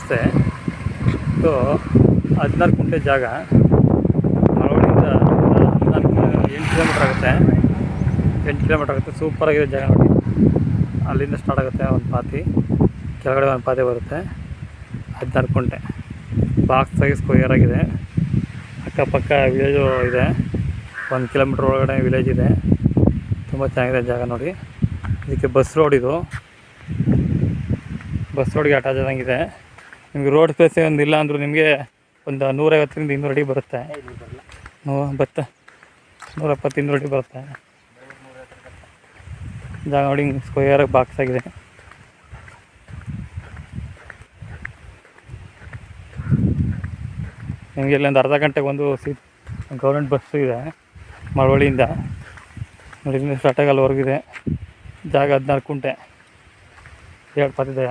ರಸ್ತೆ ಇದು 14 ಗುಂಟೆ ಜಾಗ. ಮಳವಳ್ಳಿಯಿಂದ 8 ಕಿಲೋಮೀಟ್ರ್ ಆಗುತ್ತೆ. 8 ಕಿಲೋಮೀಟ್ರ್ ಆಗುತ್ತೆ. ಸೂಪರಾಗಿದೆ ಜಾಗ ನೋಡಿ. ಅಲ್ಲಿಂದ ಸ್ಟಾರ್ಟ್ ಆಗುತ್ತೆ ಒಂದು ಪಾತಿ, ಕೆಳಗಡೆ ಒಂದು ಪಾತಿ ಬರುತ್ತೆ. 14 ಗುಂಟೆ ಬಾಕ್ಸ್ ಆಗಿ ಸ್ಕ್ವೇರ್ ಆಗಿದೆ. ಅಕ್ಕಪಕ್ಕ ವಿಲೇಜು ಇದೆ. 1 ಕಿಲೋಮೀಟ್ರ್ ಒಳಗಡೆ ವಿಲೇಜ್ ಇದೆ. ತುಂಬ ಚೆನ್ನಾಗಿದೆ ಜಾಗ ನೋಡಿ. ಇದಕ್ಕೆ ಬಸ್ ರೋಡ್, ಇದು ಬಸ್ ರೋಡ್ಗೆ ಅಟ್ಯಾಚ್ ಆದಂಗಿದೆ. ನಿಮಗೆ ರೋಡ್ ಸ್ಪೇಸ್ ಒಂದು ಇಲ್ಲ ಅಂದರೂ ನಿಮಗೆ ಒಂದು 150ರಿಂದ 200 ಅಡಿ ಬರುತ್ತೆ. ಬರುತ್ತೆ 170-200 ಅಡಿ ಬರುತ್ತೆ ಜಾಗ ನೋಡಿ. ಸ್ಕ್ವೇರಾಗಿ ಬಾಕ್ಸ್ ಆಗಿದೆ. ನಿಮಗೆ ಇಲ್ಲೊಂದು ಅರ್ಧ ಗಂಟೆಗೆ ಒಂದು ಗೌರ್ಮೆಂಟ್ ಬಸ್ಸು ಇದೆ ಮಳವಳ್ಳಿಯಿಂದ ನೋಡಿ. ಇಲ್ಲಿ ಸ್ಟಾರ್ಟಾಗಿ ಅಲ್ಲಿವರೆಗಿದೆ ಜಾಗ. 14 ಗುಂಟೆ 2 ಪಾತಿದೆ.